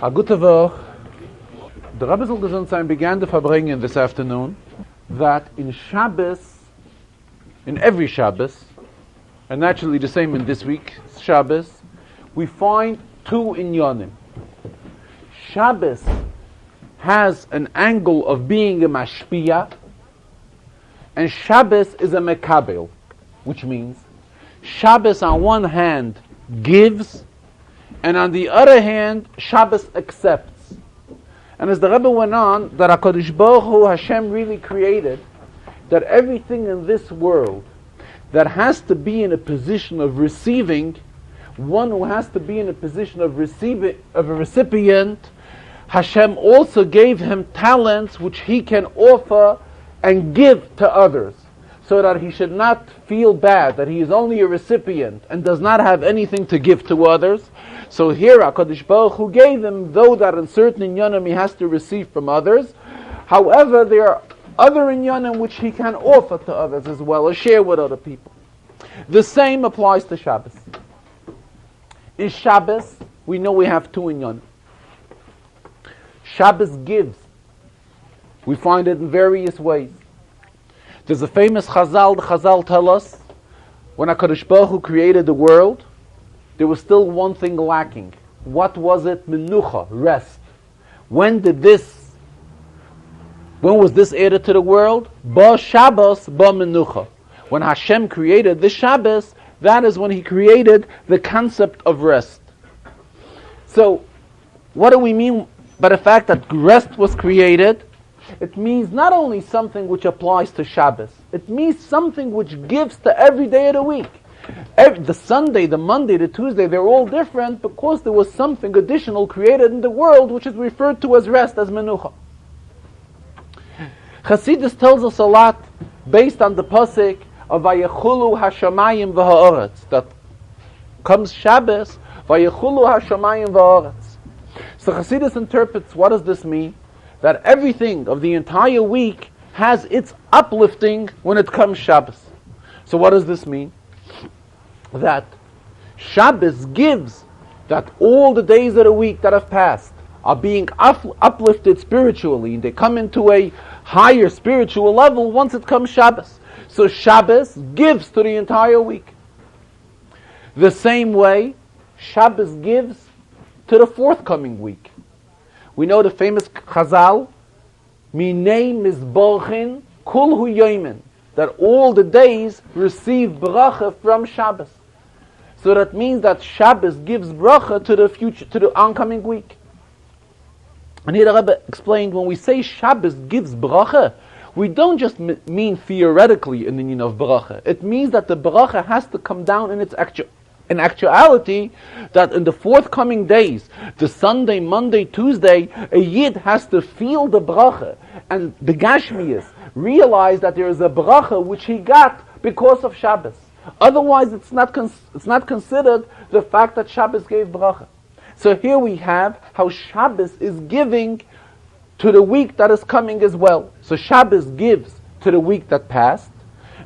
A gute Woche. The Rebbe soll gesund sein began the Farbrengen this afternoon that in Shabbos, in every Shabbos, and naturally the same in this week's Shabbos, we find two inyanim. Shabbos has an angle of being a mashpia, and Shabbos is a mekabel, which means Shabbos on one hand gives, and on the other hand, Shabbos accepts. And as the Rebbe went on, that HaKadosh Baruch Hu, Hashem really created that everything in this world that has to be in a position of receiving, one who has to be in a position of receiving, of a recipient, Hashem also gave him talents which he can offer and give to others, so that he should not feel bad that he is only a recipient and does not have anything to give to others. So here HaKadosh Baruch Hu gave him, though that in certain inyanim he has to receive from others, however there are other inyanim which he can offer to others as well, or share with other people. The same applies to Shabbos. In Shabbos, we know we have two inyanim. Shabbos gives. We find it in various ways. There's a famous Chazal. The Chazal tell us, when HaKadosh Baruch Hu created the world, there was still one thing lacking. What was it? Menucha, rest. When was this added to the world? Ba Shabbos, ba menucha. When Hashem created the Shabbos, that is when He created the concept of rest. So, what do we mean by the fact that rest was created? It means not only something which applies to Shabbos, it means something which gives to every day of the week. The Sunday, the Monday, the Tuesday, they're all different because there was something additional created in the world which is referred to as rest, as menucha. Chassidus tells us a lot based on the pasuk of Vayechulu hashamayim v'ha'aretz, that comes Shabbos, Vayechulu hashamayim v'ha'aretz. So Chassidus interprets, what does this mean? That everything of the entire week has its uplifting when it comes Shabbos. So what does this mean? That Shabbos gives that all the days of the week that have passed are being uplifted spiritually, and they come into a higher spiritual level once it comes Shabbos. So Shabbos gives to the entire week. The same way, Shabbos gives to the forthcoming week. We know the famous Chazal, Minei Mizborchin Kulhu Yoimen, that all the days receive bracha from Shabbos. So that means that Shabbos gives bracha to the future, to the oncoming week. And here the Rebbe explained, when we say Shabbos gives bracha, we don't just mean theoretically in the meaning of bracha. It means that the bracha has to come down in its actuality, that in the forthcoming days, the Sunday, Monday, Tuesday, a Yid has to feel the bracha and the Gashmiyas, realize that there is a bracha which he got because of Shabbos. Otherwise, it's not considered the fact that Shabbos gave bracha. So here we have how Shabbos is giving to the week that is coming as well. So Shabbos gives to the week that passed,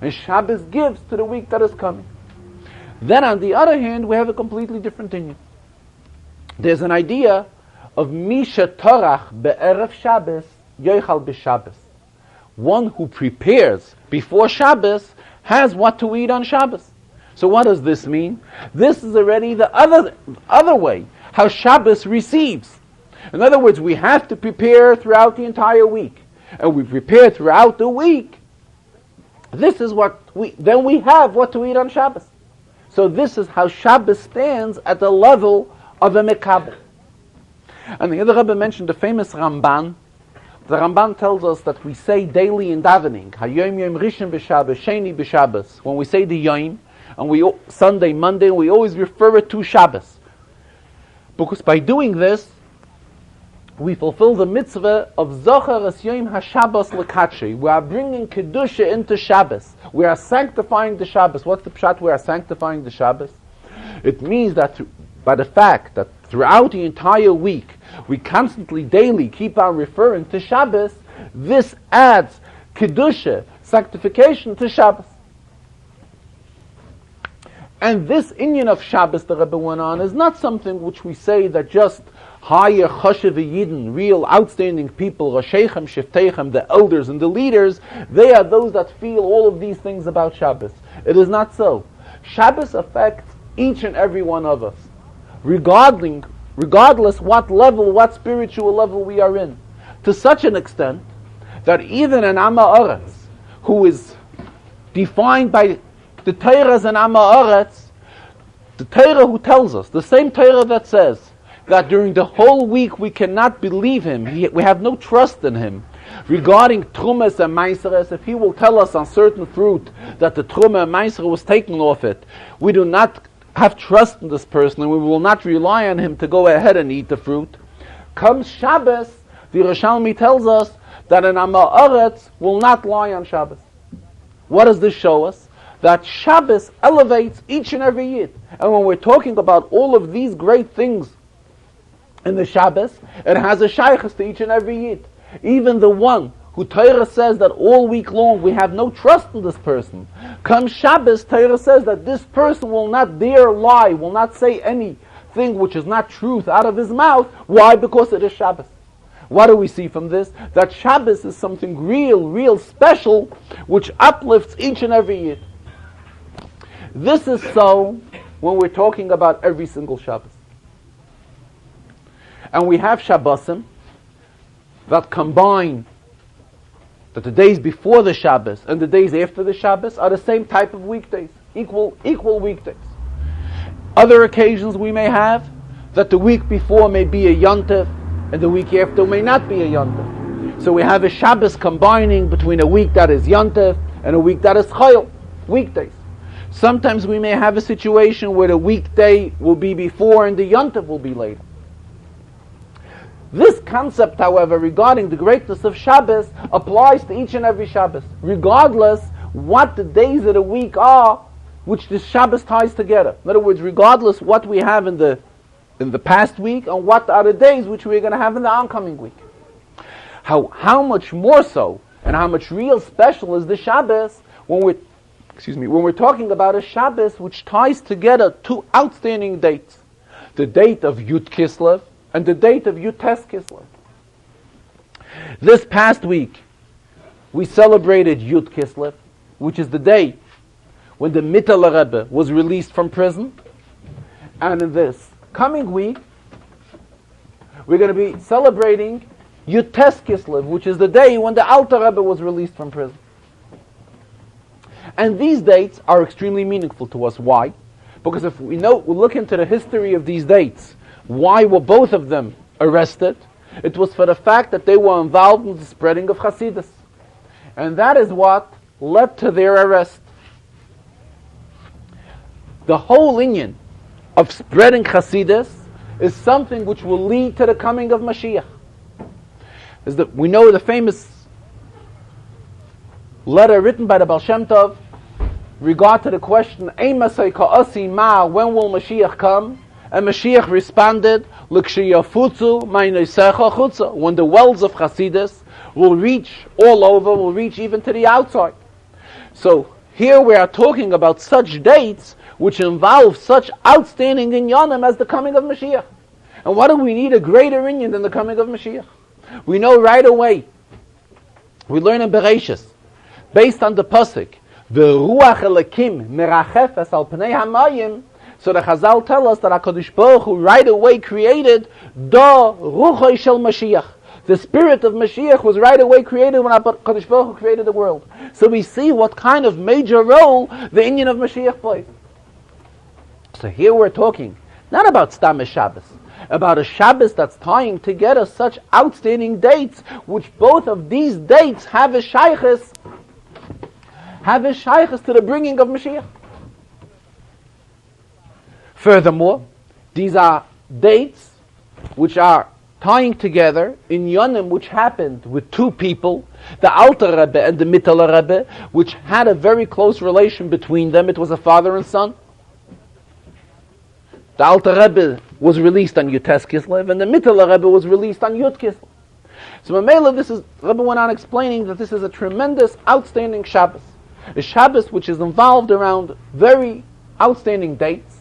and Shabbos gives to the week that is coming. Then on the other hand, we have a completely different thing. There's an idea of Misha Torach be'erev Shabbos, yoichal b'Shabbos. One who prepares before Shabbos has what to eat on Shabbos. So what does this mean? This is already the other way, how Shabbos receives. In other words, we have to prepare throughout the entire week. And we prepare throughout the week. This is what then we have what to eat on Shabbos. So this is how Shabbos stands at the level of a mekabel. And the other Rebbe mentioned the famous Ramban. The Ramban tells us that we say daily in davening, Hayom Yom Rishon b'Shabbos, Sheni b'Shabbos. When we say the Yom, and we Sunday, Monday, we always refer it to Shabbos. Because by doing this, we fulfill the mitzvah of Zochar es Yom HaShabbos L'Katshi. We are bringing Kedusha into Shabbos. We are sanctifying the Shabbos. What's the pshat? We are sanctifying the Shabbos. It means that by the fact that throughout the entire week, we constantly, daily keep on referring to Shabbos, this adds Kedusha, sanctification to Shabbos. And this inyan of Shabbos, the Rebbe went on, is not something which we say that just higher chashiv yidden, real outstanding people, Rosheichem, Shiftechem, the elders and the leaders, they are those that feel all of these things about Shabbos. It is not so. Shabbos affects each and every one of us, regardless what level, what spiritual level we are in, to such an extent that even an Amma Aretz, who is defined by the Torahs and Amma Aretz, the Torah who tells us, the same Torah that says that during the whole week we cannot believe him, we have no trust in him, regarding Trumas and Meiseres, if he will tell us on certain fruit that the Truma and Meiser was taken off it, we do not have trust in this person and we will not rely on him to go ahead and eat the fruit. Comes Shabbos, the Yerushalmi tells us that an Amma Aretz will not lie on Shabbos. What does this show us? That Shabbos elevates each and every Yid. And when we're talking about all of these great things in the Shabbos, it has a shaykhus to each and every Yid. Even the one who Torah says that all week long we have no trust in this person. Come Shabbos, Torah says that this person will not dare lie, will not say anything which is not truth out of his mouth. Why? Because it is Shabbos. What do we see from this? That Shabbos is something real special, which uplifts each and every Yid. This is so when we're talking about every single Shabbos. And we have Shabbosim that combine, that the days before the Shabbos and the days after the Shabbos are the same type of weekdays, equal weekdays. Other occasions we may have that the week before may be a Yontif and the week after may not be a Yontif. So we have a Shabbos combining between a week that is Yontif and a week that is Chayil, weekdays. Sometimes we may have a situation where the weekday will be before and the Yontif will be later. This concept, however, regarding the greatness of Shabbos applies to each and every Shabbos, regardless what the days of the week are which this Shabbos ties together. In other words, regardless what we have in the past week and what are the days which we're going to have in the oncoming week. How much more so and how much real special is the Shabbos when we're talking about a Shabbos which ties together two outstanding dates. The date of Yud Kislev and the date of Yud Tes Kislev. This past week, we celebrated Yud Kislev, which is the day when the Mittler Rebbe was released from prison. And in this coming week, we're going to be celebrating Yud Tes Kislev, which is the day when the Alter Rebbe was released from prison. And these dates are extremely meaningful to us. Why? Because if we look into the history of these dates, why were both of them arrested? It was for the fact that they were involved in the spreading of Hasidus. And that is what led to their arrest. The whole inyan of spreading Hasidus is something which will lead to the coming of Mashiach. We know the famous letter written by the Baal Shem Tov regard to the question, when will Mashiach come? And Mashiach responded, when the wells of Hasidus will reach all over, will reach even to the outside. So here we are talking about such dates which involve such outstanding inyanim as the coming of Mashiach. And what do we need a greater inyan than the coming of Mashiach? We know right away, we learn in Bereshis, based on the pasuk, V'ruach Elokim merachefes al pnei hamayim. So the Chazal tell us that HaKadosh Baruch Hu right away created Da Ruchoi Shel Mashiach. The spirit of Mashiach was right away created when HaKadosh Baruch Hu created the world. So we see what kind of major role the inyan of Mashiach plays. So here we're talking not about Stam Shabbos, about a Shabbos that's tying together such outstanding dates, which both of these dates have a shaykhus to the bringing of Mashiach. Furthermore, these are dates which are tying together in Yonim which happened with two people, the Alter Rebbe and the Mittler Rebbe, which had a very close relation between them. It was a father and son. The Alter Rebbe was released on Yud Tes Kislev and the Mittler Rebbe was released on Yud Kislev. So Mamela, Rebbe went on explaining that this is a tremendous, outstanding Shabbos. A Shabbos which is involved around very outstanding dates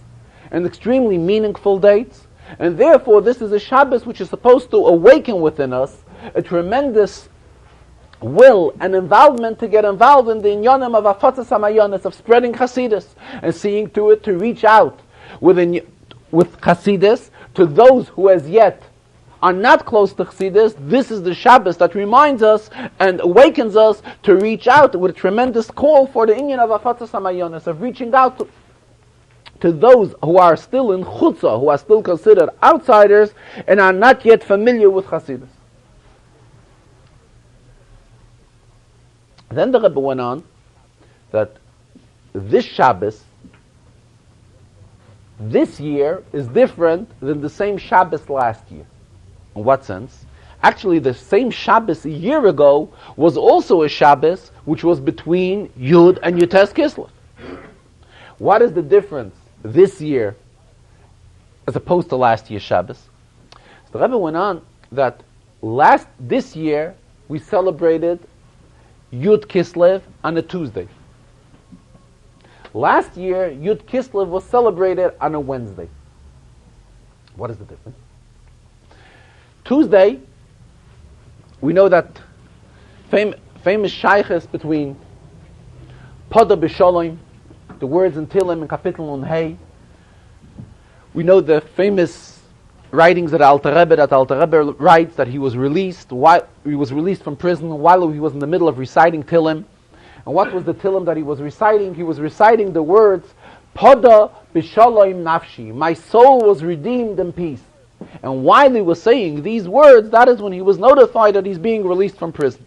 and extremely meaningful dates, And therefore, this is a Shabbos which is supposed to awaken within us a tremendous will and involvement to get involved in the inyanim of afatzas hamayonis, of spreading Hasidus, and seeing to it to reach out with Hasidus to those who as yet are not close to Chassidus. This is the Shabbos that reminds us and awakens us to reach out with a tremendous call for the inyan of afatzas hamayonis, of reaching out to those who are still in chutzah, who are still considered outsiders and are not yet familiar with Chassidus. Then the Rebbe went on that this Shabbos, this year, is different than the same Shabbos last year. In what sense? Actually, the same Shabbos a year ago was also a Shabbos which was between Yud and Yutes Kislev. What is the difference this year as opposed to last year's Shabbos? So the Rebbe went on that this year we celebrated Yud Kislev on a Tuesday. Last year, Yud Kislev was celebrated on a Wednesday. What is the difference? Tuesday, we know that famous shaykhs between Pada B'Shalom, the words in Tillim and Kapitel Nun Hey. We know the famous writings that Alter Rebbe writes that he was released from prison while he was in the middle of reciting Tillim. And what was the Tillim that he was reciting? He was reciting the words, Pada b'shalom nafshi, my soul was redeemed in peace. And while he was saying these words, that is when he was notified that he's being released from prison.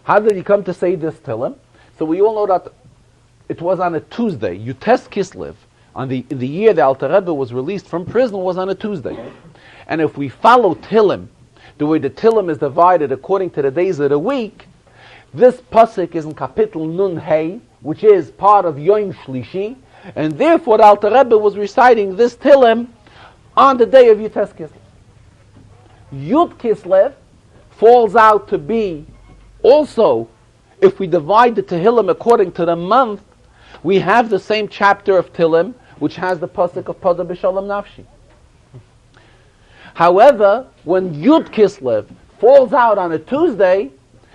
How did he come to say this Tillim? So we all know that it was on a Tuesday, Yutes Kislev, in the year the Alter Rebbe was released from prison, was on a Tuesday. And if we follow Tillim, the way the Tillim is divided according to the days of the week, this pasuk is in Kapitel Nun Hey, which is part of Yom Shlishi, and therefore the Alter Rebbe was reciting this Tillim on the day of Yutes Kislev. Yud Kislev falls out to be also, if we divide the Tehillim according to the month, we have the same chapter of Tillim, which has the pasuk of Pada b'Shalom Nafshi. However, when Yud Kislev falls out on a Tuesday,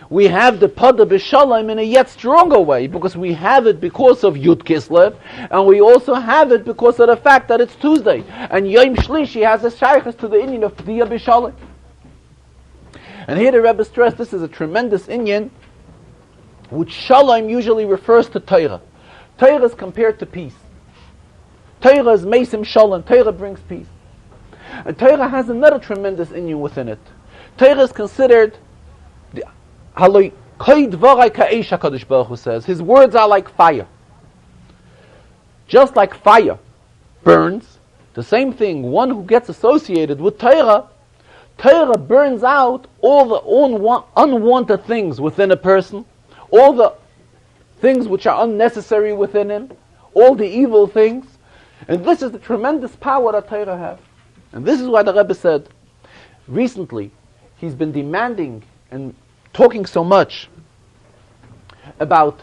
we have the Pada b'Shalom in a yet stronger way, because we have it because of Yud Kislev, and we also have it because of the fact that it's Tuesday. And Yom Shlishi has a shaykhs to the inyan of Pada b'Shalom. And here the Rebbe stressed this is a tremendous inyan, which Shalom usually refers to Torah. Torah is compared to peace. Torah is Mesim Shalom. Torah brings peace. And Torah has another tremendous inyan within it. Torah is considered, Haloi Koi Dvarai Ka'esh, HaKadosh Baruch Hu says, his words are like fire. Just like fire burns, the same thing, one who gets associated with Torah, Torah burns out all the unwanted things within a person, all the things which are unnecessary within him, all the evil things. And this is the tremendous power that Torah has. And this is why the Rebbe said, recently, he's been demanding and talking so much about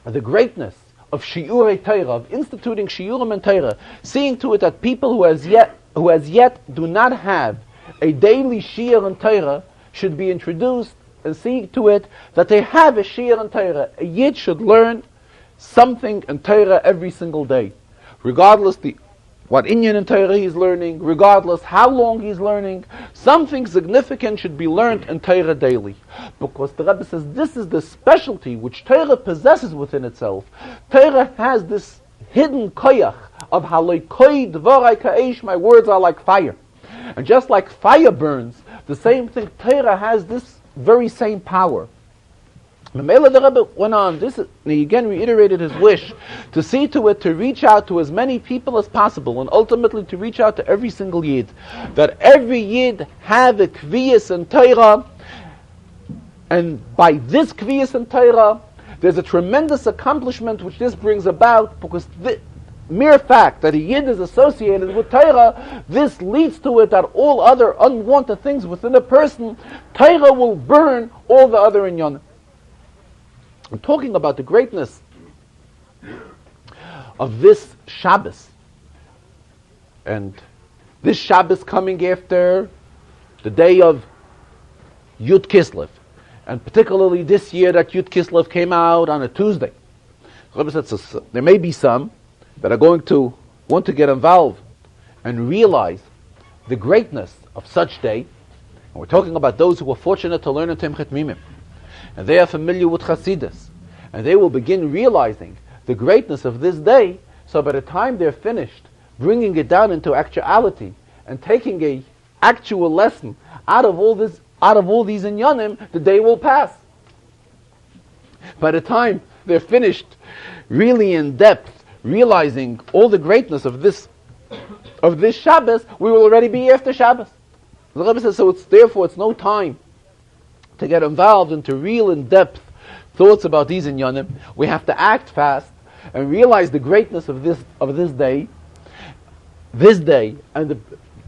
the greatness of Shiurei Torah, of instituting Shiurim and Torah, seeing to it that people who as yet do not have a daily Shiur and Torah should be introduced, and see to it that they have a Shiur in Torah. A Yid should learn something in Torah every single day, regardless what inyan in Torah he's learning, regardless how long he's learning. Something significant should be learned in Torah daily, because the Rebbe says this is the specialty which Torah possesses within itself. Torah has this hidden koyach of haloi koi dvarai ka'esh, my words are like fire. And just like fire burns, the same thing, Torah has this very same power. Mamela the Rebbe went on, he again reiterated his wish to see to it to reach out to as many people as possible, and ultimately to reach out to every single Yid, that every Yid have a kviyas in Torah, and by this kviyas in Torah, there's a tremendous accomplishment which this brings about, because the mere fact that a Yid is associated with Torah, this leads to it that all other unwanted things within a person, Torah will burn all the other inyanim. I'm talking about the greatness of this Shabbos. And this Shabbos coming after the day of Yud Kislev, and particularly this year that Yud Kislev came out on a Tuesday. Rebbe said, so there may be some that are going to want to get involved and realize the greatness of such day. And we're talking about those who were fortunate to learn in Timchet Mimim, and they are familiar with Chasidus, and they will begin realizing the greatness of this day. So by the time they're finished bringing it down into actuality and taking a actual lesson out of all these inyanim, the day will pass. By the time they're finished really in depth realizing all the greatness of this Shabbos, we will already be after Shabbos. The Rebbe says, so it's no time to get involved into real in-depth thoughts about these inyanim. We have to act fast and realize the greatness of this day, and the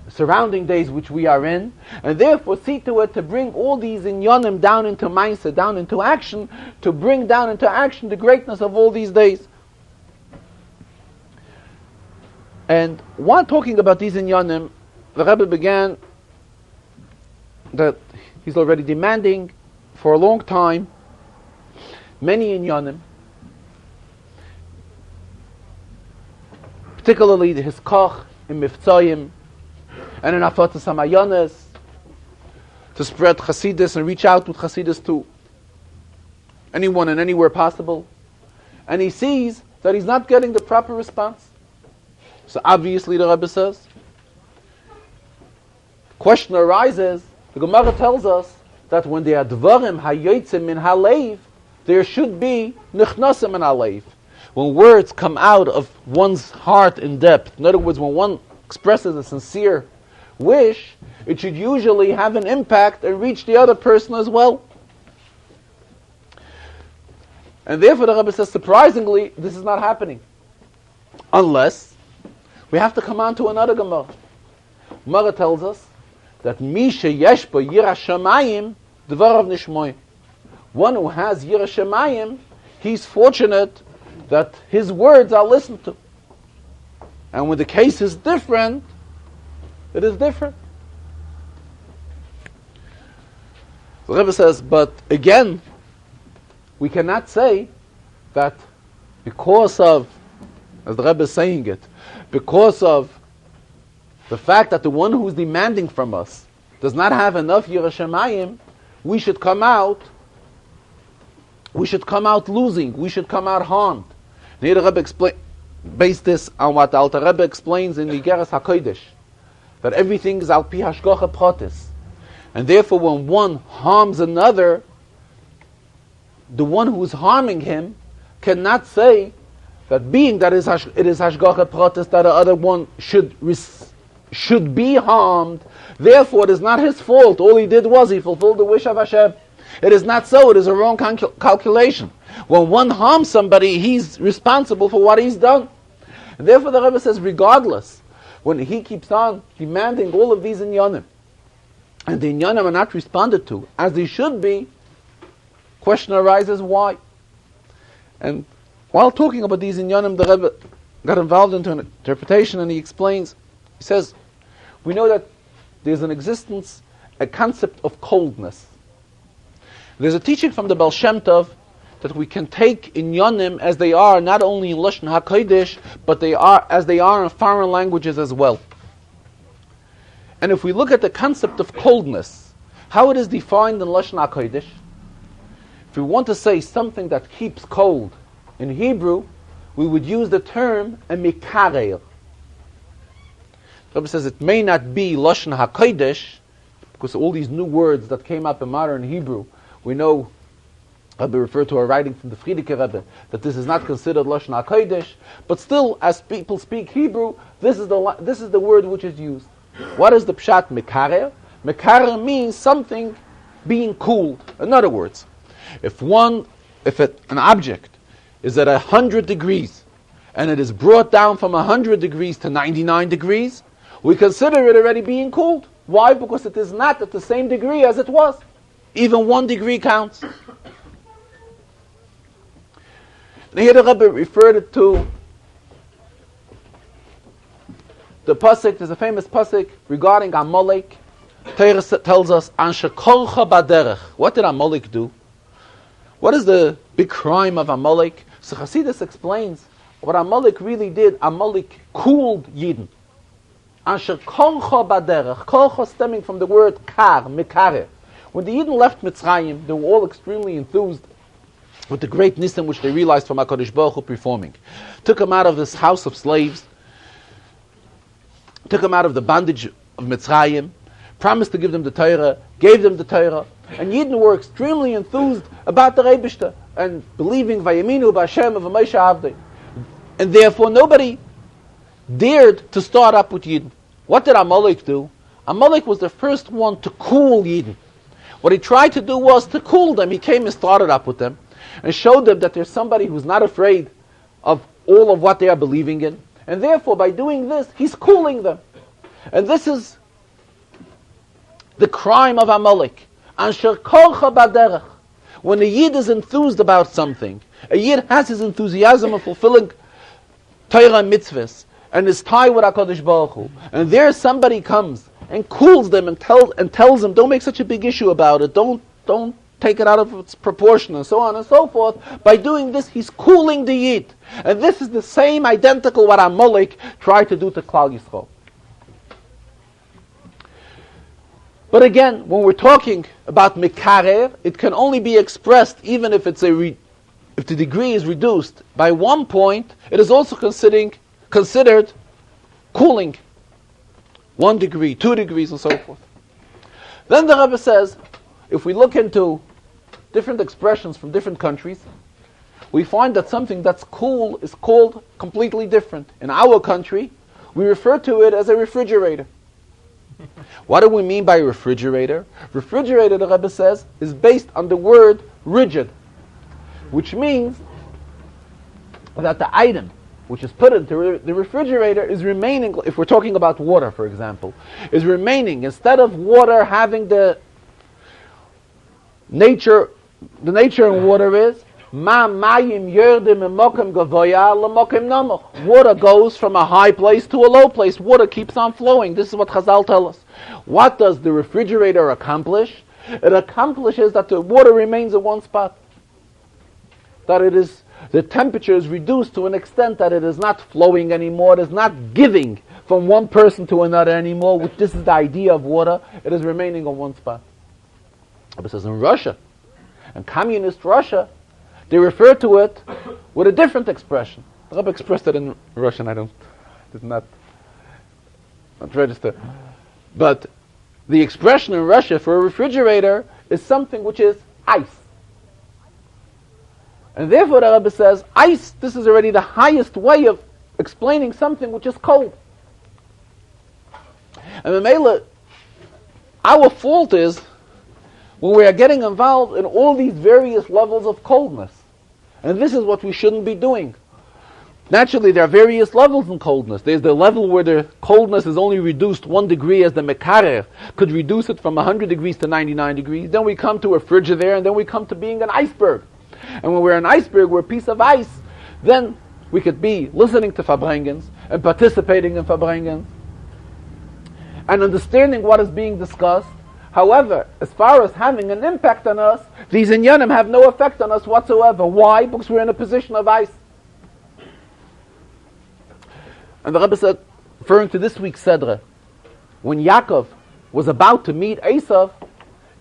surrounding days which we are in, and therefore see to it to bring all these inyanim down into mindset, down into action, to bring down into action the greatness of all these days. And while talking about these inyanim, the Rebbe began that he's already demanding for a long time many inyanim, particularly his koch in Miftzayim and in Afatas HaMayones, to spread Chasidus and reach out with Chasidus to anyone and anywhere possible. And he sees that he's not getting the proper response. So obviously the Rebbe says, question arises, the Gemara tells us that when there are dvarim hayotzim min haleiv, there should be nichnasim min haleiv. When words come out of one's heart in depth, in other words, when one expresses a sincere wish, it should usually have an impact and reach the other person as well. And therefore the Rebbe says, surprisingly, this is not happening. Unless, we have to come on to another Gemara. Gemara tells us that Misha Yeshba Yira Shamayim Dvarav Nishmoy. One who has Yira Shamayim, he's fortunate that his words are listened to. And when the case is different, it is different. The Rebbe says, but again, we cannot say that because of, as the Rebbe is saying it, because of the fact that the one who is demanding from us does not have enough Yira Shamayim, we should come out losing, we should come out harmed. And here the Rebbe based this on what the Alter Rebbe explains in the Igeres HaKodesh, that everything is al pi hashgacha pratis. And therefore when one harms another, the one who is harming him cannot say that being that it is hashgacha pratis, that the other one should be harmed, therefore it is not his fault. All he did was he fulfilled the wish of Hashem. It is not so. It is a wrong calculation. When one harms somebody, he's responsible for what he's done. And therefore the Rebbe says, regardless, when he keeps on demanding all of these inyanim, and the inyanim are not responded to as they should be, question arises why. And while talking about these inyanim, the Rebbe got involved into an interpretation, and he explains, he says, we know that there's an existence, a concept of coldness. There's a teaching from the Baal Shem Tov that we can take inyanim as they are, not only in Lashon HaKodesh, but they are in foreign languages as well. And if we look at the concept of coldness, how it is defined in Lashon HaKodesh, if we want to say something that keeps cold in Hebrew, we would use the term a mikareir. The Rebbe says it may not be Lashon HaKodesh, because all these new words that came up in modern Hebrew, we know, Rebbe referred to a writing from the Frierdiker Rebbe, that this is not considered Lashon HaKodesh, but still, as people speak Hebrew, this is the word which is used. What is the pshat mekarer? Mekarer means something being cooled. In other words, if an object is at 100 degrees, and it is brought down from 100 degrees to 99 degrees, we consider it already being cooled. Why? Because it is not at the same degree as it was. Even 1 degree counts. And here the Rebbe referred it to the pasuk, there's a famous pasuk regarding Amalek. Torah tells us, Anshe kolcha baderech. What did Amalek do? What is the big crime of Amalek? So Chassidus explains what Amalek really did. Amalek cooled Yidden. Anshe kolcha baderech. Kolcha stemming from the word kar, mikare. When the Yidden left Mitzrayim, they were all extremely enthused with the great nisim which they realized from HaKadosh Baruch Hu performing. Took them out of this house of slaves, took them out of the bondage of Mitzrayim, promised to give them the Torah, gave them the Torah, and Yidden were extremely enthused about the Rebishter and believing Vayaminu b'Hashem of Moshe Avdei. And therefore nobody dared to start up with Yidden. What did Amalek do? Amalek was the first one to cool Yidden. What he tried to do was to cool them. He came and started up with them and showed them that there's somebody who's not afraid of all of what they are believing in. And therefore, by doing this, he's cooling them. And this is the crime of Amalek. Ansher kolcha baderech. When a Yid is enthused about something, a Yid has his enthusiasm of fulfilling Torah and mitzvahs, and is tied with HaKadosh Baruch Hu, and there somebody comes and cools them and tells them, don't make such a big issue about it, don't take it out of its proportion, and so on and so forth. By doing this, he's cooling the Yid. And this is the same identical what Amalek tried to do to Klal Yisrael. But again, when we're talking about mekarer, it can only be expressed even if it's if the degree is reduced by 1 point. It is also considered cooling. 1 degree, 2 degrees, and so forth. Then the Rebbe says, if we look into different expressions from different countries, we find that something that's cool is called completely different. In our country, we refer to it as a refrigerator. What do we mean by refrigerator? Refrigerator, the Rebbe says, is based on the word rigid, which means that the item which is put into the refrigerator is remaining, if we're talking about water, for example, is remaining, instead of water having the nature in water is, water goes from a high place to a low place. Water keeps on flowing. This is what Chazal tell us. What does the refrigerator accomplish? It accomplishes that the water remains in one spot. That the temperature is reduced to an extent that it is not flowing anymore. It is not giving from one person to another anymore. Which this is the idea of water. It is remaining on one spot. But says in Russia, in communist Russia, they refer to it with a different expression. The Rebbe expressed it in Russian. Did not register. But the expression in Russia for a refrigerator is something which is ice. And therefore the Rebbe says, ice, this is already the highest way of explaining something which is cold. And Mamela, our fault is when we are getting involved in all these various levels of coldness. And this is what we shouldn't be doing. Naturally, there are various levels in coldness. There's the level where the coldness is only reduced 1 degree, as the mekarer could reduce it from 100 degrees to 99 degrees. Then we come to a frigidaire, and then we come to being an iceberg. And when we're an iceberg, we're a piece of ice, then we could be listening to Farbrengens and participating in Farbrengens and understanding what is being discussed. However, as far as having an impact on us, these inyanim have no effect on us whatsoever. Why? Because we're in a position of ice. And the Rebbe said, referring to this week's Sedra, when Yaakov was about to meet Esav,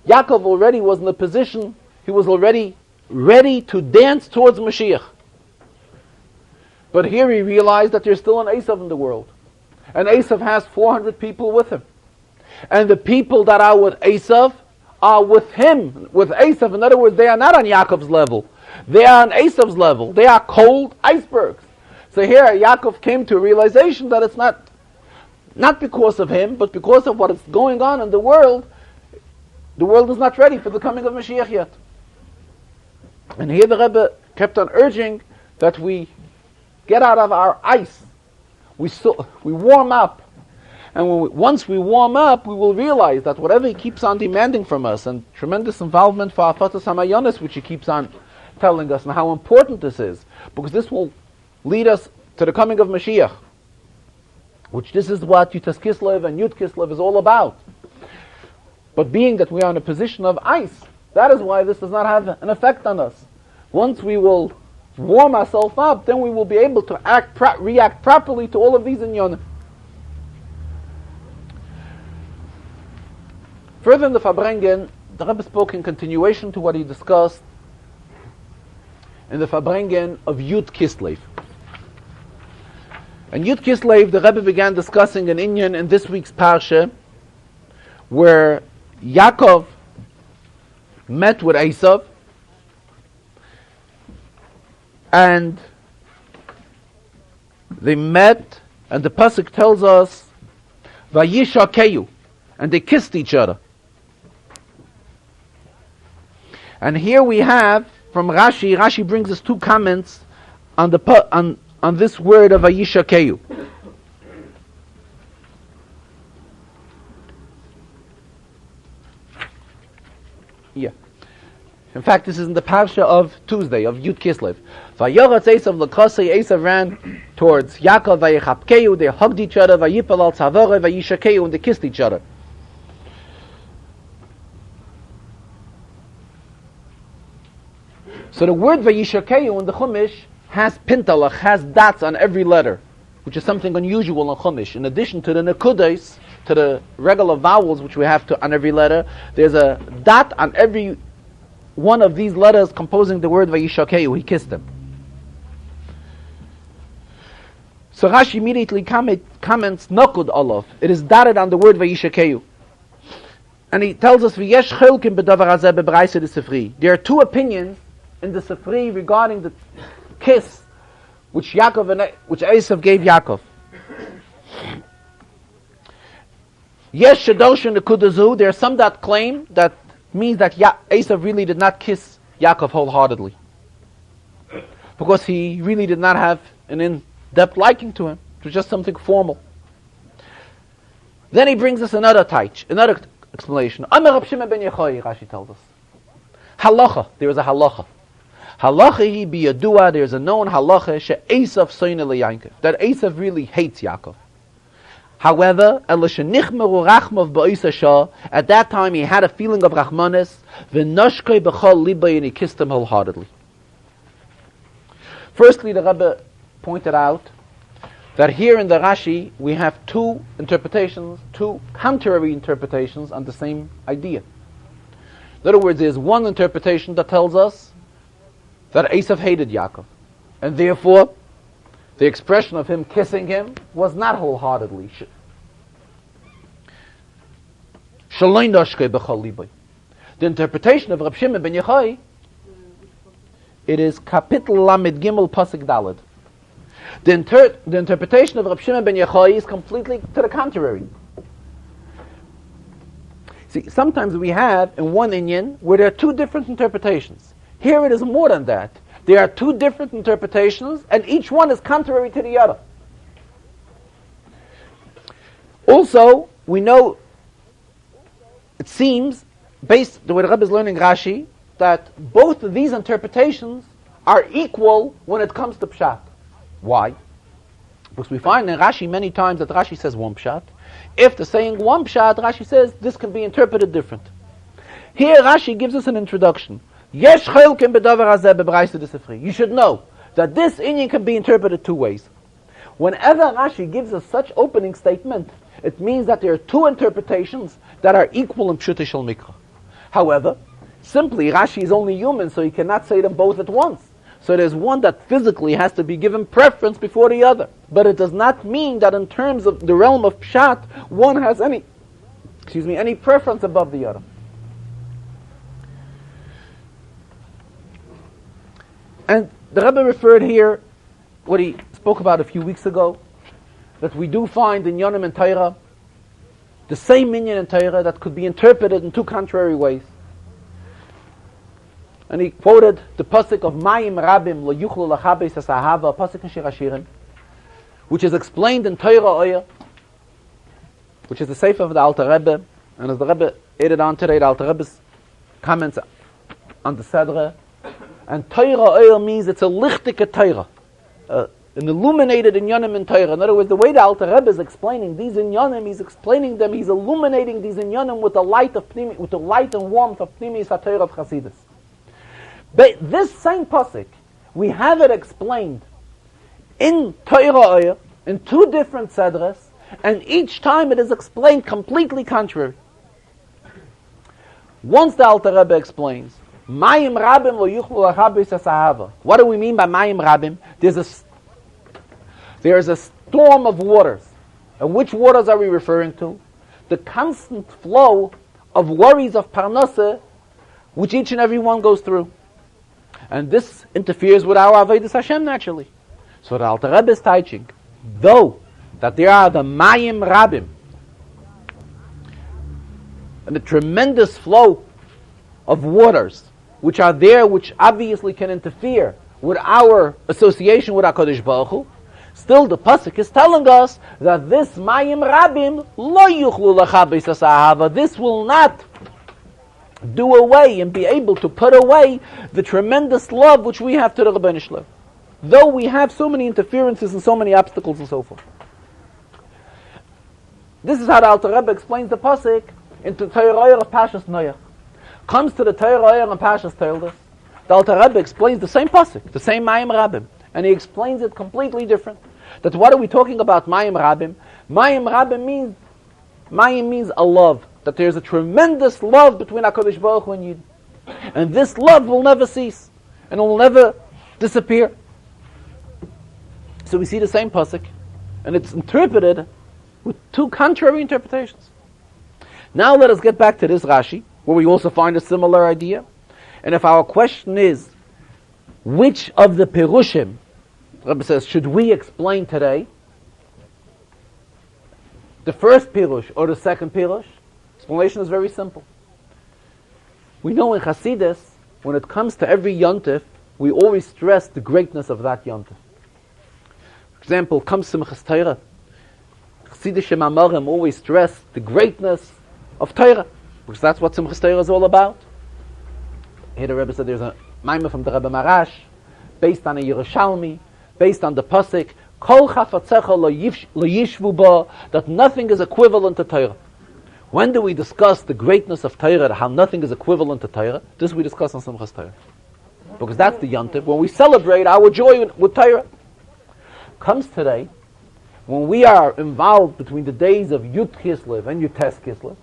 Yaakov already was in a position, he was already ready to dance towards Mashiach. But here he realized that there's still an Esav in the world. And Esav has 400 people with him. And the people that are with Esav are with him, with Esav. In other words, they are not on Yaakov's level. They are on Esav's level. They are cold icebergs. So here Yaakov came to a realization that it's not because of him, but because of what is going on in the world. The world is not ready for the coming of Mashiach yet. And here the Rebbe kept on urging that we get out of our ice. We warm up. And once we warm up, we will realize that whatever he keeps on demanding from us, and tremendous involvement for Afatas HaMayonis, which he keeps on telling us, and how important this is, because this will lead us to the coming of Mashiach. which this is what Yutas Kislev and Yud Kislev is all about. But being that we are in a position of ice, that is why this does not have an effect on us. Once we will warm ourselves up, then we will be able to react properly to all of these inyanim. Further in the Farbrengen, the Rebbe spoke in continuation to what he discussed in the Farbrengen of Yud Kislev. And Yud Kislev, the Rebbe began discussing an inyan in this week's Parsha, where Yaakov met with Esav, and they met, and the pasuk tells us, Vayishlach, and they kissed each other. And here we have from Rashi. Rashi brings us two comments on this word of Vayishlach. Yeah. In fact, this is in the Parsha of Tuesday, of Yud Kislev. Vayoratz Esav l'kasei, Esav ran towards Yaakov, Vayichapkeu, they hugged each other, Vayipal al tzavore, Vayishlach, and they kissed each other. So the word Vayishlach in the Chumash has pintalach, has dots on every letter, which is something unusual in Chumash. In addition to the nekudos, to the regular vowels which we have on every letter, there's a dot on every one of these letters composing the word Vayishlach. He kissed him. So Rashi immediately comments Nokud Olav. It is dotted on the word Vayishlach. And he tells us V'yesh chelkim b'davar hazeh b'braisa d'sifri. There are two opinions in the Sifri regarding the kiss which Esav gave Yaakov. Yes, Shadoshin Nekudazu. There are some that claim that means that Esav really did not kiss Yaakov wholeheartedly, because he really did not have an in-depth liking to him. It was just something formal. Then he brings us another explanation. Amar Rab Shimon ben Yochai, Rashi tells us. Halacha. There is a halacha. Halacha hi biyadua. There is a known halacha she Esav soine leYaakov, that Esav really hates Yaakov. However, at that time he had a feeling of Rachmanis, and he kissed him wholeheartedly. Firstly, the Rebbe pointed out that here in the Rashi we have two contrary interpretations on the same idea. In other words, there's one interpretation that tells us that Esav hated Yaakov, and therefore the expression of him kissing him was not wholeheartedly. The interpretation of Rab Shimon ben Yochai, it is Kapitel Lamed Gimel Pasuk Daled. The interpretation of Rab Shimon ben Yochai is completely to the contrary. See, sometimes we have in one inyan where there are two different interpretations. Here it is more than that. There are two different interpretations, and each one is contrary to the other. Also, we know, it seems, based on the way the Rebbe is learning Rashi, that both of these interpretations are equal when it comes to Pshat. Why? Because we find in Rashi many times that Rashi says one Pshat. After saying one Pshat, Rashi says this can be interpreted different. Here Rashi gives us an introduction. Yesh chelkim b'davar hazeh b'braisa d'sifri. You should know that this inyan can be interpreted two ways. Whenever Rashi gives us such opening statement, it means that there are two interpretations that are equal in Pshutei Shel Mikra. However, simply Rashi is only human, so he cannot say them both at once. So there's one that physically has to be given preference before the other. But it does not mean that in terms of the realm of Pshat, one has any preference above the other. And the Rebbe referred here what he spoke about a few weeks ago, that we do find in Yonim and Torah the same minyan in Torah that could be interpreted in two contrary ways. And he quoted the pasuk of Mayim Rabim Lo Yuchlu Lachabes Asahava, pasuk in Shir Hashirim, which is explained in Torah Oya, which is the Sefer of the Alter Rebbe, and as the Rebbe added on today, the Alter Rebbe's comments on the Chazarah. And Torah Oya means it's a lichtike Torah. an illuminated inyanim in Torah. In other words, the way the Alter Rebbe is explaining these inyanim, he's explaining them, he's illuminating these inyanim with the light and warmth of Pnimi HaTorah of Chassidus. But this same pasuk, we have it explained in Torah in two different sedras, and each time it is explained completely contrary. Once the Alter Rebbe explains, Mayim Rabim lo yuchlu lachabis asahava. What do we mean by Mayim Rabim? There is a storm of waters. And which waters are we referring to? The constant flow of worries of Parnassah, which each and every one goes through. And this interferes with our Avodas Hashem naturally. So the Alter Rebbe is teaching, though that there are the Mayim Rabim, and the tremendous flow of waters, which are there, which obviously can interfere with our association with HaKadosh Baruch Hu, still the pasuk is telling us that this Mayim Rabim lo yuchlu lachabis asahava. This will not do away and be able to put away the tremendous love which we have to the Rebbeinu Shlem, though we have so many interferences and so many obstacles and so forth. This is how the Alter Rebbe explains the pasuk into Torah of Pashas Noach. Comes to the Torah and Pashas Toldos, the Alter Rebbe explains the same pasuk, the same Mayim Rabim, and he explains it completely different. That what are we talking about Mayim Rabim? Mayim Rabim means a love. That there's a tremendous love between HaKadosh Baruch Hu and Yid. And this love will never cease. And it will never disappear. So we see the same pasuk, and it's interpreted with two contrary interpretations. Now let us get back to this Rashi, where we also find a similar idea. And if our question is, which of the Perushim, Rebbe says, should we explain today? The first Pirush or the second Pirush? Explanation is very simple. We know in Hasidus, when it comes to every Yontif, we always stress the greatness of that Yontif. For example, comes Simchas Torah. Chassidish Amarim always stress the greatness of Torah, because that's what Simchas Torah is all about. Here the Rebbe said there's a Maimah from the Rebbe Marash, based on a Yerushalmi, based on the pasuk, Kol chafatzecha lo yishvu ba, that nothing is equivalent to Torah. When do we discuss the greatness of Torah, how nothing is equivalent to Torah? This we discuss on Simchas Torah. Because that's the Yontif, when we celebrate our joy with Torah. Comes today, when we are involved between the days of Yud Kislev and Yutes Kislev,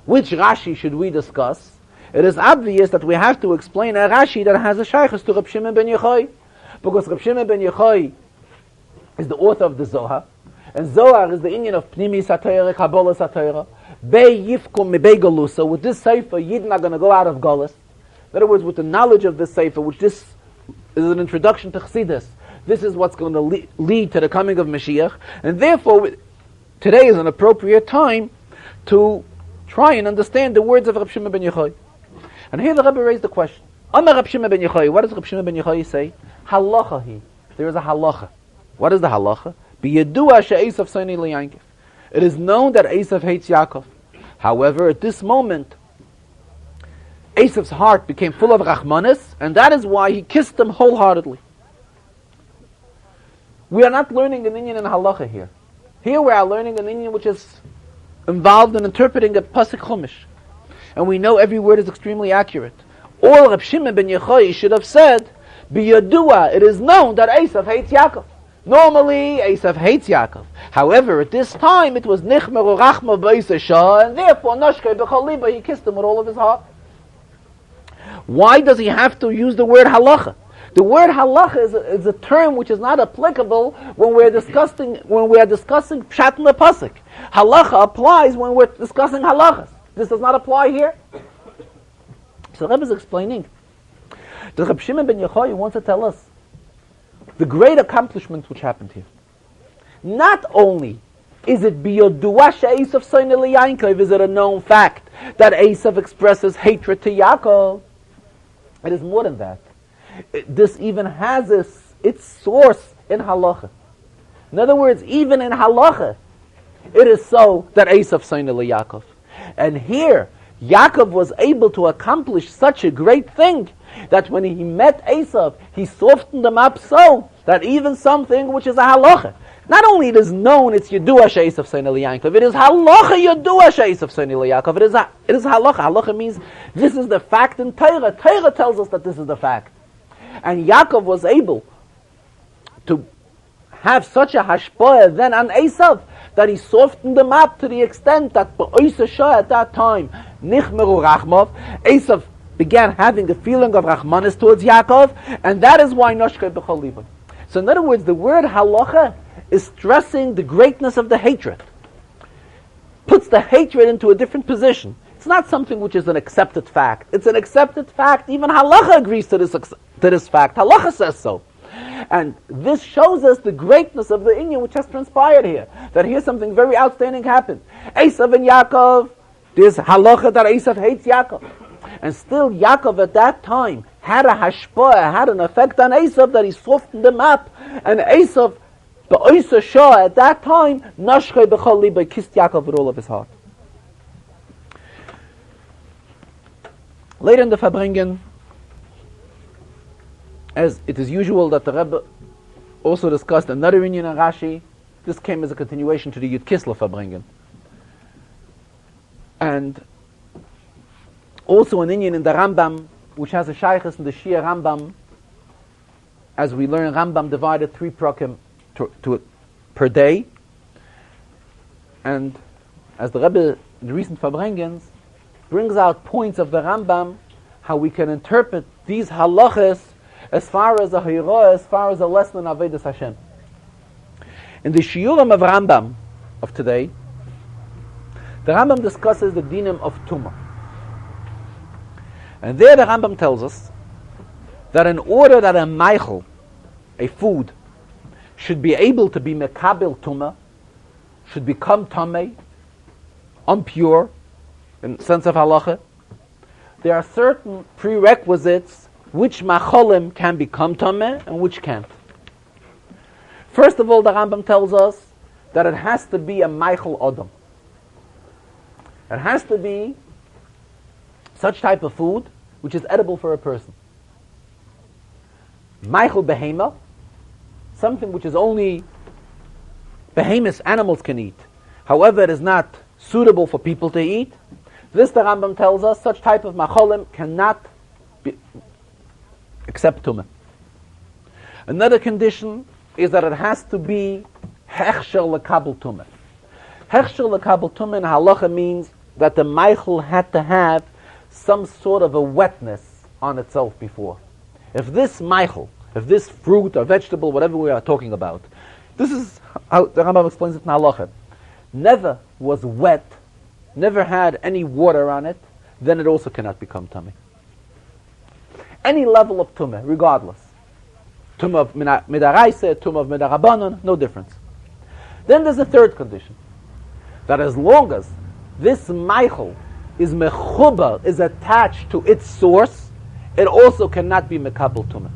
which Rashi should we discuss? It is obvious that we have to explain a Rashi that has a shaykhus to Reb Shimon ben Yochai, because Reb Shimon ben Yochai is the author of the Zohar, and Zohar is the Inyan of Pnimi HaTorah, Kabbalah HaTorah, Bei Yifkum Mi Bei Galusa. With this Sefer, Yidden are going to go out of Galus. In other words, with the knowledge of this Sefer, which this is an introduction to Chassidus, this is what's going to lead to the coming of Mashiach, and therefore, today is an appropriate time to try and understand the words of Reb Shimon ben Yochai. And here the Rebbe raised the question. Amar Reb Shimon ben Yochai. What does Reb Shimon ben Yochai say? Halacha hi. There is a halacha. What is the halacha? B'yedua she'esav soni li'Yankov. It is known that Esav hates Yaakov. However, at this moment, Esav's heart became full of rachmanis, and that is why he kissed him wholeheartedly. We are not learning an inyan in halacha here. Here we are learning an inyan which is involved in interpreting a pasuk chumash. And we know every word is extremely accurate. Or Reb Shimon ben Yochai should have said, B'yadua, it is known that Esav hates Yaakov. Normally, Esav hates Yaakov. However, at this time, it was Nichmer or Rachma B'Yisashah, and therefore, Nashkei B'chol Liba, he kissed him with all of his heart. Why does he have to use the word halacha? The word halacha is a term which is not applicable when we are discussing pshat in the pasuk. Halacha applies when we're discussing halachas. This does not apply here. So Rebbe is explaining. The Reb Shimon ben Yochai wants to tell us the great accomplishment which happened here. Not only is it biyodua she'esav soine li'Yankov, is it a known fact that Esav expresses hatred to Yaakov? It is more than that. This even has its source in halacha. In other words, even in halacha, it is so that Esav soine li'Yaakov. And here, Yaakov was able to accomplish such a great thing that when he met Esav, he softened him up so that even something which is a halacha, not only it is known it's Yedua She'esav Seinei Yaakov, it is halacha Yedua She'esav Seinei Yaakov. It is halacha. Halacha means this is the fact in Torah. Torah tells us that this is the fact. And Yaakov was able to have such a hashpah then on Esav that he softened them up to the extent that B'oisa Shah at that time, Nichmeru Rachmav, Esav began having a feeling of Rachmanis towards Yaakov, and that is why Noshkei B'chol Libo. So in other words, the word halacha is stressing the greatness of the hatred. Puts the hatred into a different position. It's not something which is an accepted fact. It's an accepted fact. Even halacha agrees to this fact. Halacha says so. And this shows us the greatness of the inyan which has transpired here. That here something very outstanding happened. Esav and Yaakov, there's halacha that Esav hates Yaakov. And still Yaakov at that time had a hashpah, had an effect on Esav that he softened him up. And Esav, B'oisa Shah at that time, Nashchei B'chol Libo, kissed Yaakov with all of his heart. Later in the Farbrengen, as it is usual that the Rebbe also discussed another inyan in Rashi, this came as a continuation to the Yud Kislev Farbrengen. And also an inyan in the Rambam, which has a shaykhus in the Shia Rambam. As we learn, Rambam divided 3 prakim per day. And as the Rebbe, the recent Farbrengens, brings out points of the Rambam, how we can interpret these halachas as far as a hira, as far as a lesson in Avodas Hashem. In the Shiurim of Rambam of today, the Rambam discusses the dinim of Tumah. And there the Rambam tells us that in order that a meichel, a food, should be able to be mekabel Tumah, should become tamei, impure, in the sense of halacha, there are certain prerequisites which macholim can become tameh and which can't. First of all, the Rambam tells us that it has to be a meichel odom. It has to be such type of food which is edible for a person. Meichel behema, something which is only behemoths, animals can eat. However, it is not suitable for people to eat. This, the Rambam tells us, such type of macholim cannot accept tumah. Another condition is that it has to be hechsher lekabel tumah. Hechsher lekabel tumah in halacha means that the meichel had to have some sort of a wetness on itself before. If this meichel, if this fruit or vegetable, whatever we are talking about, this is how the Rambam explains it in halacha, never was wet, never had any water on it, then it also cannot become tummy. Any level of tumah, regardless. Tumah of midaraisa, tumah of midarabanan, no difference. Then there's a third condition, that as long as this meichel is mechuba, is attached to its source, it also cannot be mekabel tumah.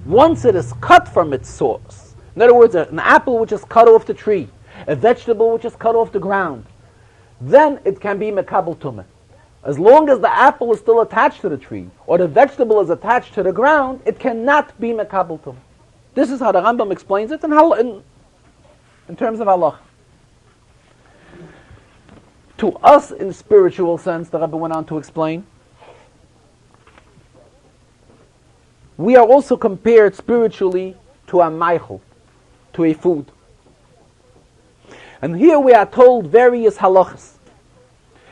Once it is cut from its source, in other words, an apple which is cut off the tree, a vegetable which is cut off the ground, then it can be mekabel tumah. As long as the apple is still attached to the tree, or the vegetable is attached to the ground, it cannot be mekabel tumah. This is how the Rambam explains it in terms of halacha. To us, in spiritual sense, the Rebbe went on to explain, we are also compared spiritually to a meichel, to a food. And here we are told various halachas.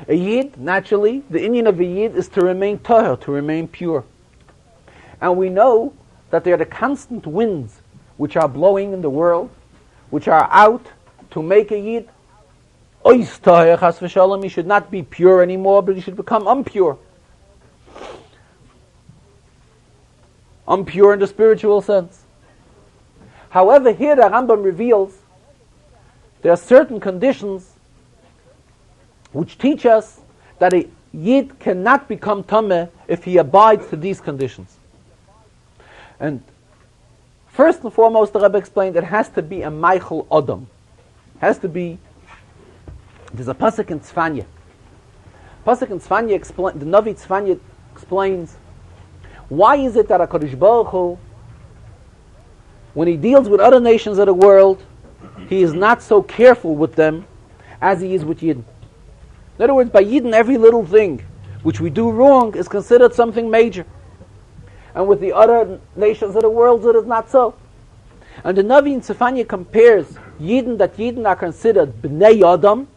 A yid, naturally, the inyan of a yid is to remain tahor, to remain pure. And we know that there are the constant winds which are blowing in the world, which are out to make a yid ois tahor chas v'shalom. He should not be pure anymore, but he should become impure. Impure in the spiritual sense. However, here the Rambam reveals there are certain conditions which teach us that a yid cannot become tameh if he abides to these conditions. And first and foremost, the Rebbe explained it has to be a meichel odom. Has to be. There's a pasuk in Tzfanya. Pasuk in Tzfanya the Navi Tzfanya explains why is it that HaKadosh Baruch Hu when he deals with other nations of the world, he is not so careful with them as he is with Yidden. In other words, by Yidden, every little thing which we do wrong is considered something major. And with the other nations of the world, it is not so. And the Navi in Tzefanya compares Yidden, that Yidden are considered Bnei Adam,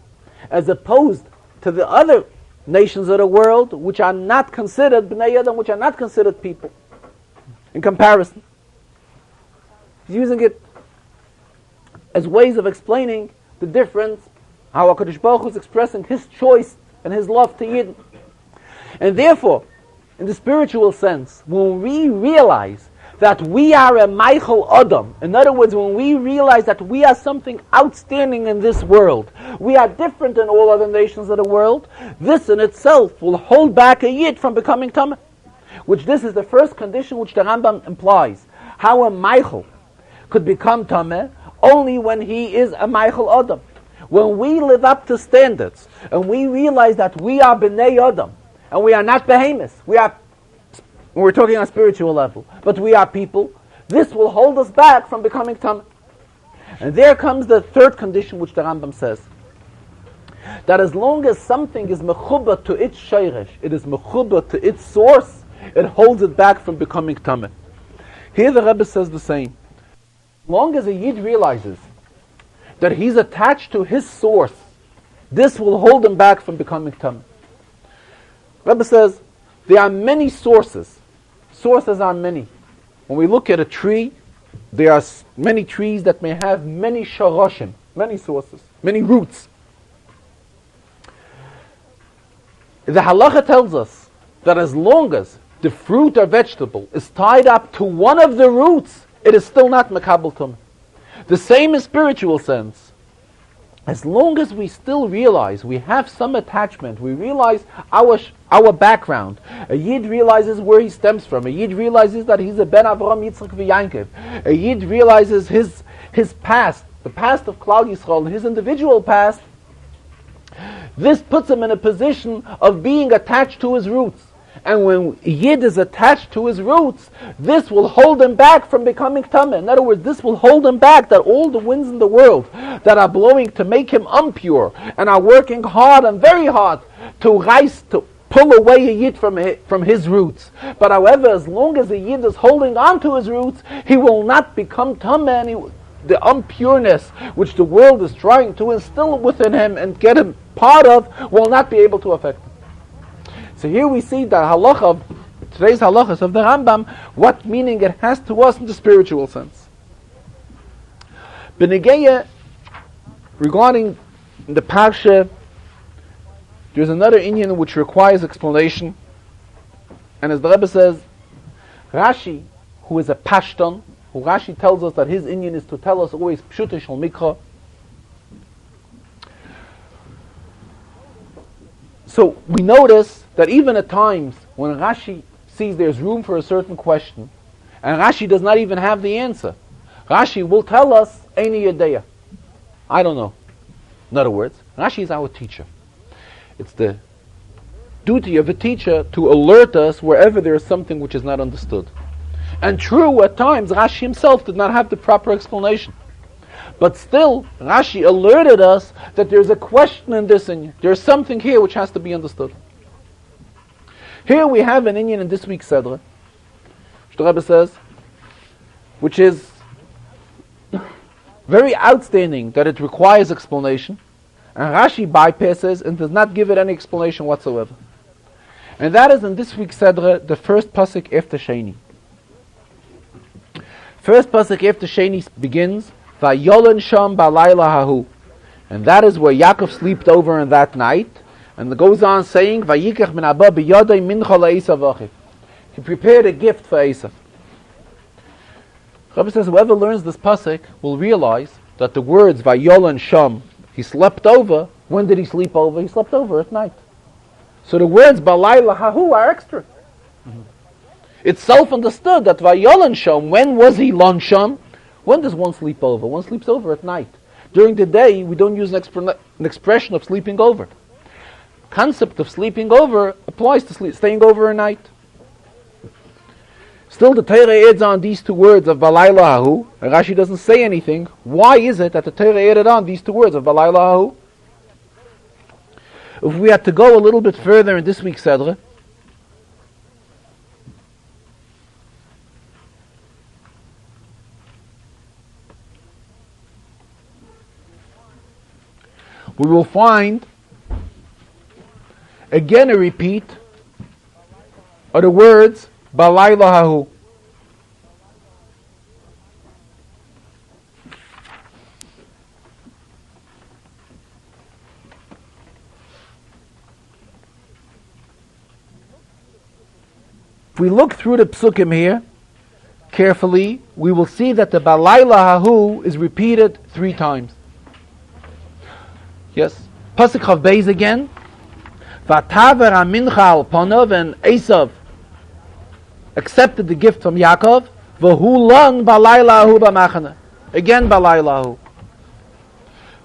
as opposed to the other nations of the world, which are not considered Bnei Adam, which are not considered people, in comparison. He's using it as ways of explaining the difference, how HaKadosh Baruch Hu is expressing His choice and His love to Yidden. And therefore, in the spiritual sense, when we realize that we are a Meichel Adam, in other words, when we realize that we are something outstanding in this world, we are different than all other nations of the world, this in itself will hold back a Yid from becoming Tameh. Which this is the first condition which the Rambam implies. How a Meichel could become Tameh only when he is a Meichel Adam. When we live up to standards, and we realize that we are Bnei Adam, and we are not behemoths, we're talking on a spiritual level, but we are people, this will hold us back from becoming Tameh. And there comes the third condition which the Rambam says, that as long as something is mechuba to its shayresh, it is mechuba to its source, it holds it back from becoming Tameh. Here the Rebbe says the same. As long as a Yid realizes that he's attached to his source, this will hold him back from becoming Tameh. Rebbe says, there are many sources. Sources are many. When we look at a tree, there are many trees that may have many sharoshim, many sources, many roots. The halacha tells us that as long as the fruit or vegetable is tied up to one of the roots, it is still not makabel tumah. The same in spiritual sense. As long as we still realize we have some attachment, we realize our background. A Yid realizes where he stems from. A Yid realizes that he's a Ben Avraham, Yitzchak, v'Yankev. A Yid realizes his past, the past of Klal Yisrael, his individual past. This puts him in a position of being attached to his roots. And when Yid is attached to his roots, this will hold him back from becoming Tameh. In other words, this will hold him back, that all the winds in the world that are blowing to make him impure and are working hard and very hard to pull away a Yid from his roots. But however, as long as a Yid is holding on to his roots, he will not become Tameh, and the impureness which the world is trying to instill within him and get him part of will not be able to affect him. So here we see the halacha, today's halachas of the Rambam, what meaning it has to us in the spiritual sense. B'negeya, regarding the parsha, there's another inyan which requires explanation. And as the Rebbe says, Rashi, who is a Pashton, who Rashi tells us that his inyan is to tell us always pshute shel mikra. So we notice that even at times when Rashi sees there's room for a certain question, and Rashi does not even have the answer, Rashi will tell us, Eini Yadeya. I don't know. In other words, Rashi is our teacher. It's the duty of a teacher to alert us wherever there is something which is not understood. And true, at times Rashi himself did not have the proper explanation. But still, Rashi alerted us that there's a question in this inyan. There's something here which has to be understood. Here we have an inyan in this week's Sedra, which the Rebbe says, which is very outstanding, that it requires explanation, and Rashi bypasses and does not give it any explanation whatsoever. And that is in this week's Sedra, the first pasuk after Sheni. First pasuk after Sheni begins, Vayolen sham balayla hahu, and that is where Yaakov slept over in that night. And it goes on saying, Vayikach min abba biyadai mincha le'esav achiv. He prepared a gift for Esav. Rabbi says, whoever learns this pasuk will realize that the words Vayolen sham, he slept over. When did he sleep over? He slept over at night. So the words balayla hahu are extra. Mm-hmm. It's self-understood that Vayolen sham, when was he lon sham? When does one sleep over? One sleeps over at night. During the day, we don't use an expression of sleeping over. Concept of sleeping over applies to staying over a night. Still, the Torah adds on these two words of Balayla Hahu, and Rashi doesn't say anything. Why is it that the Torah added on these two words of Balayla Hahu? If we had to go a little bit further in this week's Sedra, we will find again a repeat of the words Balayla Hahu. If we look through the psukim here carefully, we will see that the Balayla Hahu is repeated 3 times. Yes. Pasuk Chav Beis again. Vataver ha-mincha al panav, and Esav accepted the gift from Yaakov. V'hu lan balayla hahu b'machane. Again Balayla Hahu.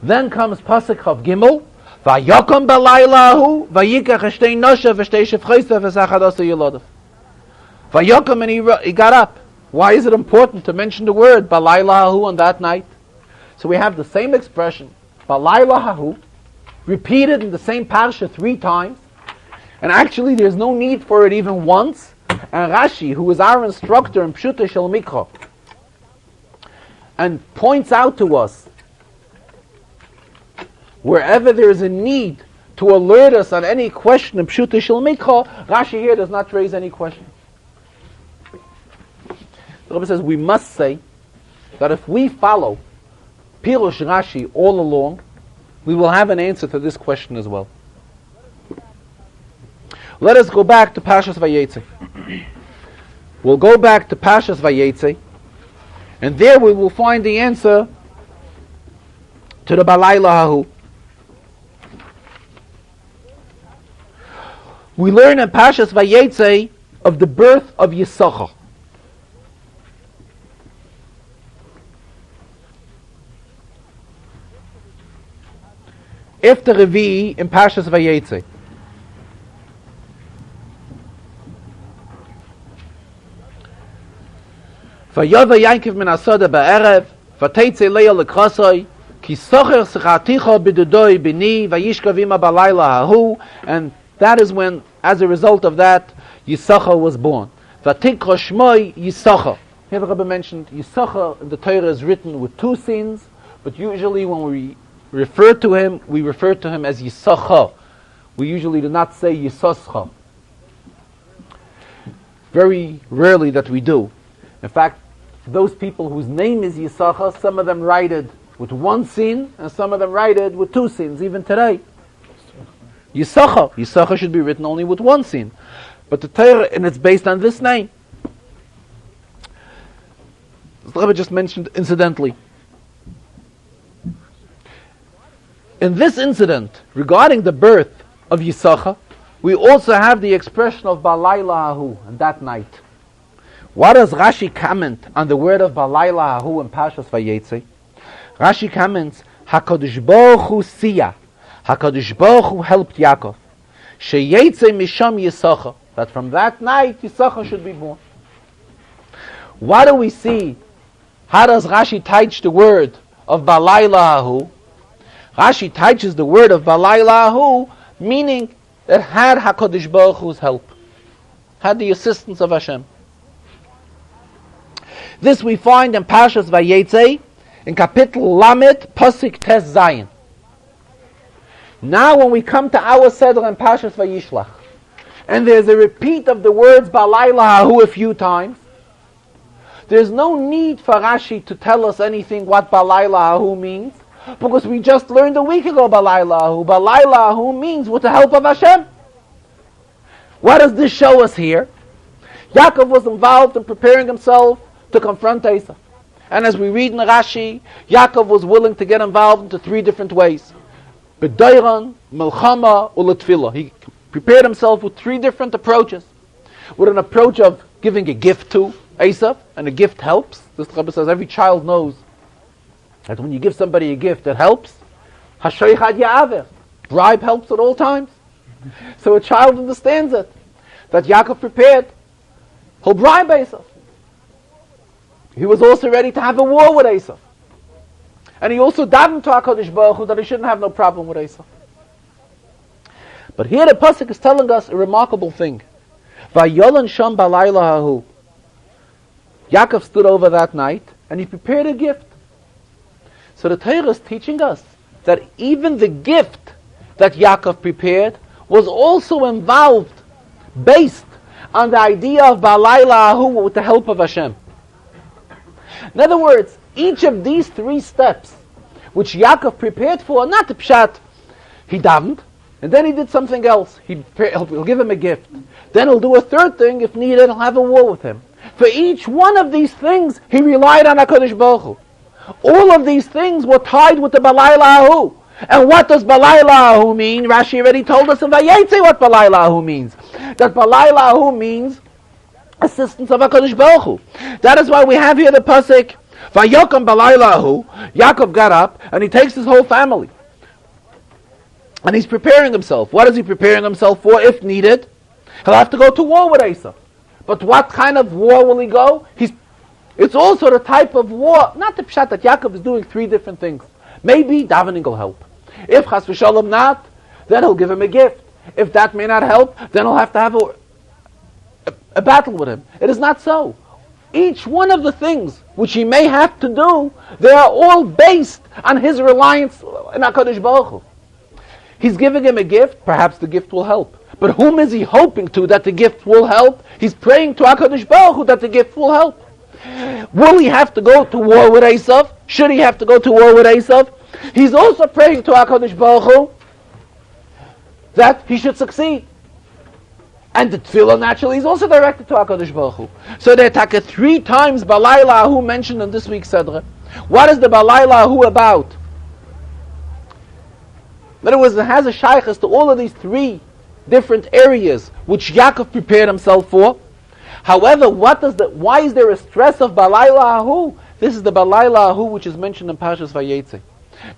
Then comes Pasuk Chav Gimel. Vayakom balayla hahu, vayikach shtei noshav v'shtei shefcheisav v'sachadasa yiladav. Vayakom, and he got up. Why is it important to mention the word Balayla Hahu on that night? So we have the same expression, Balayla Hahu, repeated in the same parsha 3 times, and actually there's no need for it even once. And Rashi, who is our instructor in Pshuta Shel Mikra, and points out to us wherever there is a need to alert us on any question in Pshuta Shel Mikra, Rashi here does not raise any question. The Rebbe says we must say that if we follow Pirush Rashi all along, we will have an answer to this question as well. Let us go back to Parshas Vayetze. We'll go back to Parshas Vayetze, and there we will find the answer to the Balayla Hahu. We learn in Parshas Vayetze of the birth of Yisachar. After Revi in Parshas Vayetze. Vayova Yankiv min Asada ba'erev, v'teitze leia l'krasoi, ki socher s'chaticha b'dudoi b'ni, vayishkav ima balayla hahu, and that is when, as a result of that, Yisachar was born. V'tikra shmoi Yisachar. Here the Rebbe mentioned Yisachar in the Torah is written with 2 sins, but usually when we refer to him, we refer to him as Yisachar. We usually do not say Yisachar. Very rarely that we do. In fact, those people whose name is Yisachar, some of them write it with 1 sin, and some of them write it with 2 sins, even today. Yisachar. Yisachar should be written only with 1 sin. But the Torah, and it's based on this name. The Rebbe just mentioned incidentally. In this incident, regarding the birth of Yisachar, we also have the expression of Balayla Hahu, and that night. What does Rashi comment on the word of Balayla Hahu in Parshas Vayetze? Rashi comments, HaKadosh Baruch Hu siya, HaKadosh Baruch Hu helped Yaakov, Sheyetze misham Yisachar, that from that night Yisachar should be born. What do we see? How does Rashi teach the word of Balayla Hahu? Rashi teaches the word of Balayla Hahu, meaning it had HaKadosh Baruch Hu's help, had the assistance of Hashem. This we find in Parshas Vayetze, in Kapitel Lamed, Pasuk Tes Zayin. Now when we come to our Seder in Parshas Vayishlach, and there's a repeat of the words Balayla Hahu a few times, there's no need for Rashi to tell us anything what Balayla Hahu means, because we just learned a week ago Balayla Hahu. Balayla Hahu means with the help of Hashem. What does this show us here? Yaakov was involved in preparing himself to confront Esav. And as we read in Rashi, Yaakov was willing to get involved into 3 different ways. B'dayran, Melchama, Uletfilah. He prepared himself with 3 different approaches. With an approach of giving a gift to Esav, and a gift helps. This Rebbe says every child knows that when you give somebody a gift, it helps. Hashoichad ya'aver. Bribe helps at all times. So a child understands it. That Yaakov prepared. He'll bribe Esav. he was also ready to have a war with Esav. And he also davened to HaKadosh Baruch Hu that he shouldn't have no problem with Esav. But here the pasuk is telling us a remarkable thing. Vayolan sham balayla hahu. Yaakov stood over that night and he prepared a gift. So the Torah is teaching us that even the gift that Yaakov prepared was also involved, based on the idea of balayla hahu with the help of Hashem. In other words, each of these three steps, which Yaakov prepared for, not the pshat, he davened, and then he did something else. He'll give him a gift. Then he'll do a third thing. If needed, he'll have a war with him. For each one of these things, he relied on HaKadosh Baruch Hu. All of these things were tied with the balayla hahu. And what does balayla hahu mean? Rashi already told us in Vayetze what balayla hahu means. That balayla hahu means assistance of HaKadosh Baruch Hu. That is why we have here the pasuk, Vayokam balayla hahu. Yaakov got up and he takes his whole family. And he's preparing himself. What is he preparing himself for? If needed, he'll have to go to war with Esav. But what kind of war will he go? It's also the type of war, not the pshat that Yaakov is doing three different things. Maybe davening will help. If chas v'shalom not, then he'll give him a gift. If that may not help, then he'll have to have a battle with him. It is not so. Each one of the things which he may have to do, they are all based on his reliance in HaKadosh Baruch Hu. He's giving him a gift, perhaps the gift will help. But whom is he hoping to that the gift will help? He's praying to HaKadosh Baruch Hu that the gift will help. Will he have to go to war with Esav? Should he have to go to war with Esav? He's also praying to HaKadosh Baruch Hu that he should succeed. And the tefillah naturally is also directed to HaKadosh Baruch Hu. So there are 3 times balayla hahu mentioned in this week's Chazarah. What is the balayla hahu about? In other words, it has a shaykhus to all of these 3 different areas which Yaakov prepared himself for. However, why is there a stress of balayla hahu? This is the balayla hahu which is mentioned in Parshas Vayetze.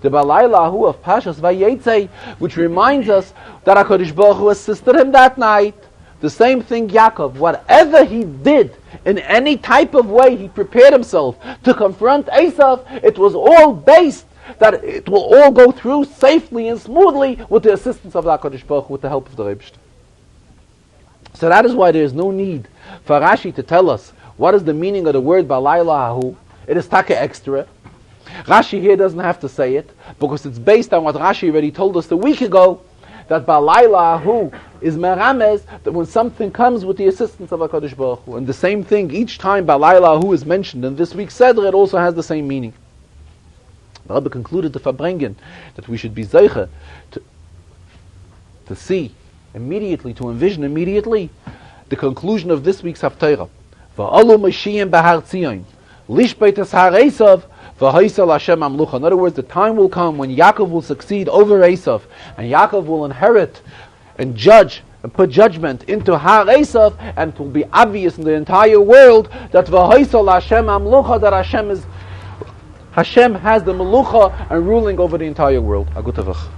The balayla hahu of Parshas Vayetze, which reminds us that HaKadosh Baruch Hu assisted him that night. The same thing Yaakov, whatever he did, in any type of way he prepared himself to confront Esav, it was all based that it will all go through safely and smoothly with the assistance of the HaKadosh Baruch Hu, with the help of the Rebbe. So that is why there is no need for Rashi to tell us what is the meaning of the word balayla hahu. It is taka extra. Rashi here doesn't have to say it, because it's based on what Rashi already told us a week ago, that balayla hahu is merames, that when something comes with the assistance of HaKadosh Baruch Hu. And the same thing, each time balayla hahu is mentioned in this week's Seder, it also has the same meaning. The Rebbe concluded the Farbrengen that we should be zeicha to see immediately, to envision immediately the conclusion of this week's Haftarah. Va'alu Mashiach b'Har Tzion, lishbeitas har Esav, v'haisal Hashem amlucha. In other words, the time will come when Yaakov will succeed over Esav, and Yaakov will inherit and judge and put judgment into Har Esav, and it will be obvious in the entire world that v'haisal Hashem amlucha, that Hashem has the melucha and ruling over the entire world. A good tavach.